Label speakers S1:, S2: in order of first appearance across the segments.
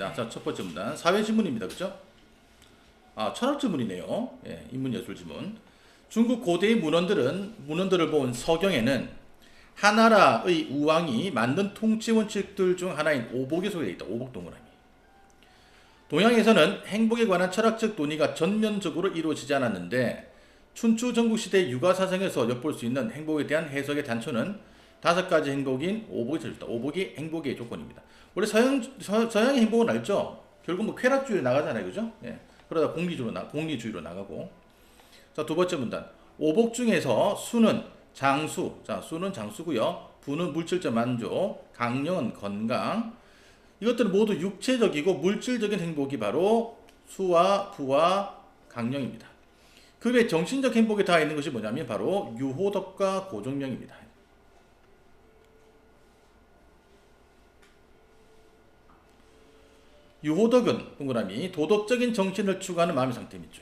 S1: 보겠습니다. 자, 첫 번째 문단 사회지문입니다. 그죠? 철학지문이네요. 예, 인문예술지문. 중국 고대의 문헌들을 본 서경에는 하나라의 우왕이 만든 통치 원칙들 중 하나인 오복이 소개되어 있다. 오복 동그라미. 동양에서는 행복에 관한 철학적 논의가 전면적으로 이루어지지 않았는데 춘추 전국시대 육아사상에서 엿볼 수 있는 행복에 대한 해석의 단초는 5가지 행복인 오복이 들어있다. 오복이 행복의 조건입니다. 원래 서양의 행복은 알죠? 결국 뭐 쾌락주의로 나가잖아요. 그죠? 예. 그러다 공리주의로 나가고. 자, 두 번째 문단. 오복 중에서 수는 장수. 자, 수는 장수고요. 부는 물질적 만족, 강령은 건강. 이것들은 모두 육체적이고 물질적인 행복이 바로 수와 부와 강령입니다. 그 외 정신적 행복에 닿아 있는 것이 뭐냐면 바로 유호덕과 고종명입니다. 유호덕은 동그라미 도덕적인 정신을 추구하는 마음의 상태이죠.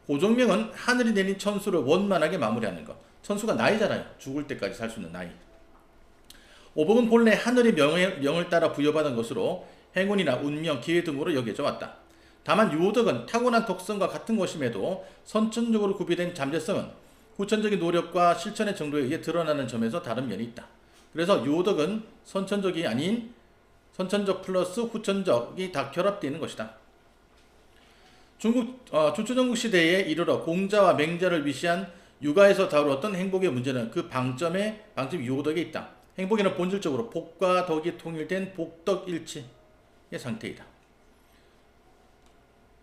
S1: 고종명은 하늘이 내린 천수를 원만하게 마무리하는 것. 천수가 나이잖아요. 죽을 때까지 살 수 있는 나이. 오복은 본래 하늘의 명을 따라 부여받은 것으로 행운이나 운명, 기회 등으로 여겨져 왔다. 다만 유호덕은 타고난 독성과 같은 것임에도 선천적으로 구비된 잠재성은 후천적인 노력과 실천의 정도에 의해 드러나는 점에서 다른 면이 있다. 그래서 유호덕은 선천적이 아닌 선천적 플러스 후천적이 다 결합되어 있는 것이다. 춘추전국 시대에 이르러 공자와 맹자를 위시한 육아에서 다루었던 행복의 문제는 그 방점 유호덕에 있다. 행복에는 본질적으로 복과 덕이 통일된 복덕일치의 상태이다.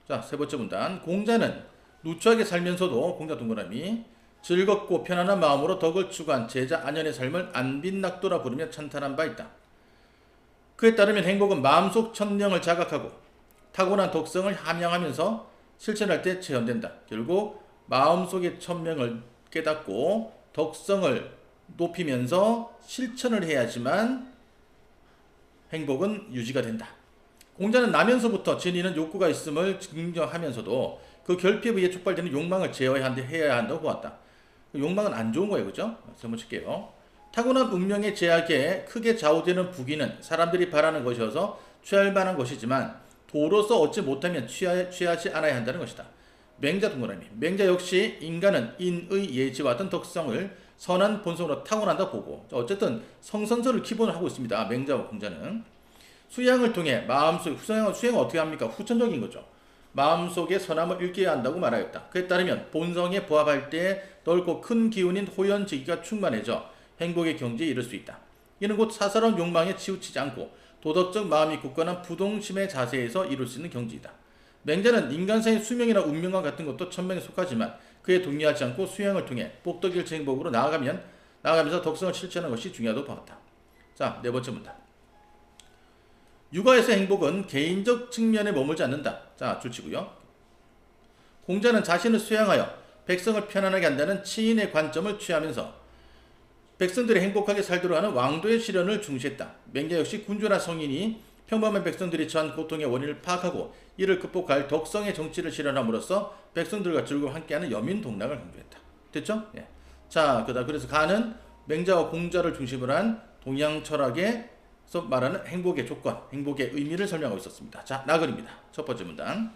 S1: 자, 세 번째 문단. 공자는 누추하게 살면서도 공자 동그라미 즐겁고 편안한 마음으로 덕을 추구한 제자 안연의 삶을 안빈낙도라 부르며 찬탄한 바 있다. 그에 따르면 행복은 마음속 천명을 자각하고 타고난 독성을 함양하면서 실천할 때 체현된다. 결국 마음속의 천명을 깨닫고 덕성을 높이면서 실천을 해야지만 행복은 유지가 된다. 공자는 나면서부터 지니는 욕구가 있음을 증명하면서도 그 결핍에 의해 촉발되는 욕망을 제어해야 한다고 보았다. 욕망은 안 좋은 거예요. 그죠? 한번 칠게요. 타고난 운명의 제약에 크게 좌우되는 부귀는 사람들이 바라는 것이어서 취할 만한 것이지만 도로서 얻지 못하면 취하지 않아야 한다는 것이다. 맹자 동그라미. 맹자 역시 인간은 인의 예지와 같은 덕성을 선한 본성으로 타고난다 보고 어쨌든 성선설을 기본으로 하고 있습니다. 맹자와 공자는. 수양을 통해 마음속 수양은 어떻게 합니까? 후천적인 거죠. 마음속에 선함을 일깨야 한다고 말하였다. 그에 따르면 본성에 부합할 때 넓고 큰 기운인 호연지기가 충만해져 행복의 경지에 이를 수 있다. 이는 곧 사사로운 욕망에 치우치지 않고 도덕적 마음이 굳건한 부동심의 자세에서 이룰 수 있는 경지이다. 맹자는 인간사의 수명이나 운명과 같은 것도 천명에 속하지만 그에 동의하지 않고 수양을 통해 복덕일체 행복으로 나아가면서 덕성을 실천하는 것이 중요하다고 보았다. 자, 네 번째 문단. 육아에서 행복은 개인적 측면에 머물지 않는다. 자, 줄치고요. 공자는 자신을 수양하여 백성을 편안하게 한다는 치인의 관점을 취하면서 백성들이 행복하게 살도록 하는 왕도의 실현을 중시했다. 맹자 역시 군주나 성인이 평범한 백성들이 처한 고통의 원인을 파악하고 이를 극복할 덕성의 정치를 실현함으로써 백성들과 즐거워 함께하는 여민동락을 강조했다. 됐죠? 예. 자, 그래서 가는 맹자와 공자를 중심으로 한 동양 철학에서 말하는 행복의 조건, 행복의 의미를 설명하고 있었습니다. 자, 나글입니다. 첫 번째 문단.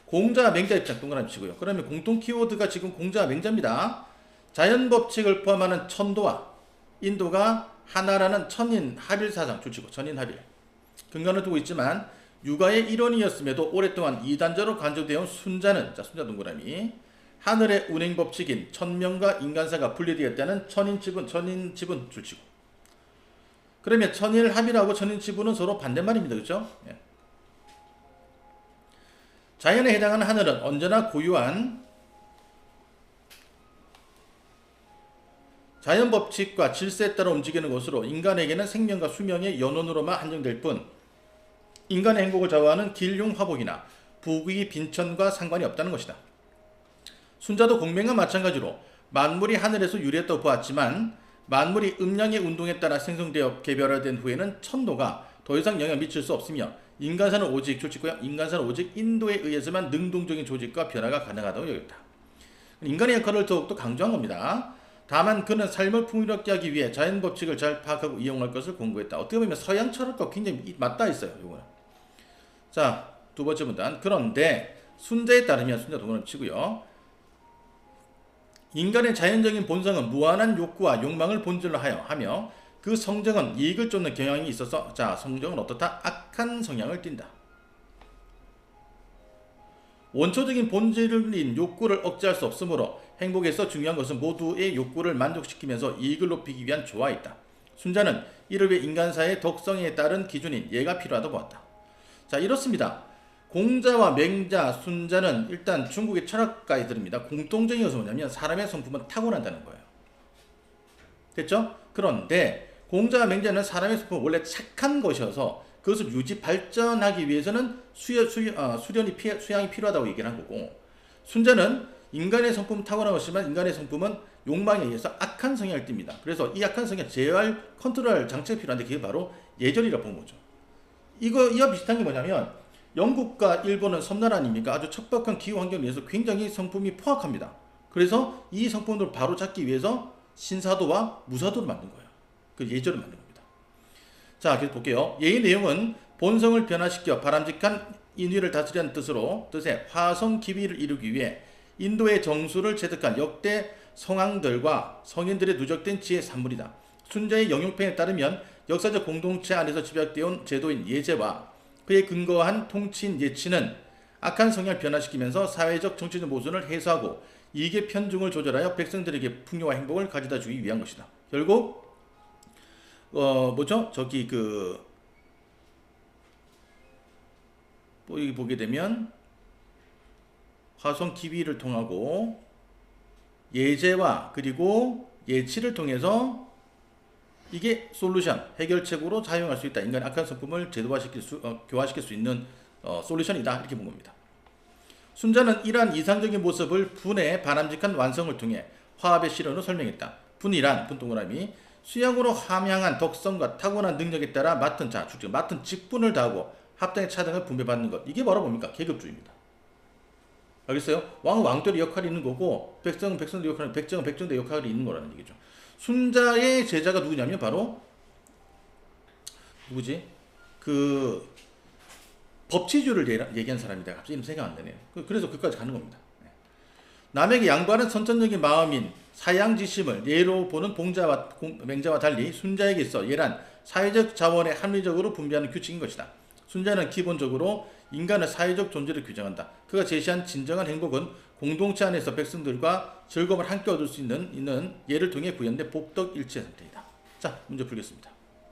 S1: 공자, 맹자 입장 동그라미 치고요. 그러면 공통 키워드가 지금 공자, 맹자입니다. 자연법칙을 포함하는 천도와 인도가 하나라는 천인합일사상 줄치고 천인합일 근간을 두고 있지만 육아의 일원이었음에도 오랫동안 이단적으로 간주되어 온 순자 동그라미 하늘의 운행법칙인 천명과 인간사가 분리되었다는 천인지분 줄치고 그러면 천일합일하고 천인지분은 서로 반대말입니다. 그렇죠? 예. 자연에 해당하는 하늘은 언제나 고유한 자연법칙과 질서에 따라 움직이는 것으로 인간에게는 생명과 수명의 연원으로만 한정될 뿐 인간의 행복을 좌우하는 길흉화복이나 부귀 빈천과 상관이 없다는 것이다. 순자도 공명과 마찬가지로 만물이 하늘에서 유래했다고 보았지만 만물이 음양의 운동에 따라 생성되어 개별화된 후에는 천도가 더 이상 영향을 미칠 수 없으며 인간사는 오직 인도에 의해서만 능동적인 조직과 변화가 가능하다고 여겼다. 인간의 역할을 더욱더 강조한 겁니다. 다만 그는 삶을 풍요롭게 하기 위해 자연법칙을 잘 파악하고 이용할 것을 공부했다. 어떻게 보면 서양 철학과 굉장히 맞닿아 있어요. 이거는. 자, 두 번째 문단. 그런데 순자에 따르면 순자 동그라미 치고요. 인간의 자연적인 본성은 무한한 욕구와 욕망을 본질로 하며 그 성정은 이익을 쫓는 경향이 있어서 자, 성정은 어떻다? 악한 성향을 띈다. 원초적인 본질인 욕구를 억제할 수 없으므로 행복에서 중요한 것은 모두의 욕구를 만족시키면서 이익을 높이기 위한 조화에 있다. 순자는 이를 위해 인간사의 덕성에 따른 기준인 예가 필요하다고 보았다. 자, 이렇습니다. 공자와 맹자, 순자는 일단 중국의 철학가이들입니다. 공통적인 것은 뭐냐면 사람의 성품은 타고난다는 거예요. 됐죠? 그런데 공자와 맹자는 사람의 성품은 원래 착한 것이어서 그것을 유지 발전하기 위해서는 수양이 필요하다고 얘기를 한 거고, 순자는 인간의 성품은 타고난 것이지만 인간의 성품은 욕망에 의해서 악한 성향을 띱니다. 그래서 이 악한 성향을 제어할 컨트롤 장치가 필요한데 그게 바로 예절이라고 본 거죠. 이와 비슷한 게 뭐냐면 영국과 일본은 섬나라 아닙니까? 아주 척박한 기후 환경에 의해서 굉장히 성품이 포악합니다. 그래서 이 성품을 바로 잡기 위해서 신사도와 무사도를 만든 거예요. 그 예절을 만든 겁니다. 자, 계속 볼게요. 예의 내용은 본성을 변화시켜 바람직한 인위를 다스리는 뜻의 화성 기비를 이루기 위해 인도의 정수를 체득한 역대 성왕들과 성인들의 누적된 지혜 산물이다. 순자의 영용편에 따르면 역사적 공동체 안에서 집약되어 온 제도인 예제와 그에 근거한 통치인 예치는 악한 성향을 변화시키면서 사회적 정치적 모순을 해소하고 이익의 편중을 조절하여 백성들에게 풍요와 행복을 가져다 주기 위한 것이다. 결국 여기 보게 되면 화성 기비를 통하고 예제와 그리고 예치를 통해서 이게 솔루션, 해결책으로 사용할 수 있다. 인간의 악한 성품을 교화시킬 수 있는 솔루션이다. 이렇게 본 겁니다. 순자는 이러한 이상적인 모습을 분의 바람직한 완성을 통해 화합의 실현으로 설명했다. 분이란 분동그라미 수양으로 함양한 덕성과 타고난 능력에 따라 맡은 직분을 다하고 합당의 차등을 분배받는 것. 이게 바로 뭡니까? 계급주의입니다. 알겠어요? 왕은 왕대로 역할이 있는 거고 백성은 백성대 역할이, 백정은 백정대 역할이 있는 거라는 얘기죠. 순자의 제자가 누구냐면 바로 누구지? 그 법치주의를 얘기한 사람이다. 갑자기 이름 생각 안 나네요. 그래서 그까지 가는 겁니다. 남에게 양보하는 선천적인 마음인 사양지심을 예로 보는 맹자와 달리 순자에게 있어 예란 사회적 자원에 합리적으로 분배하는 규칙인 것이다. 순자는 기본적으로 인간의 사회적 존재를 규정한다. 그가 제시한 진정한 행복은 공동체 안에서 백성들과 즐거움을 함께 얻을 수 있는 예를 통해 구현된 복덕일치의 상태이다. 자, 문제 풀겠습니다.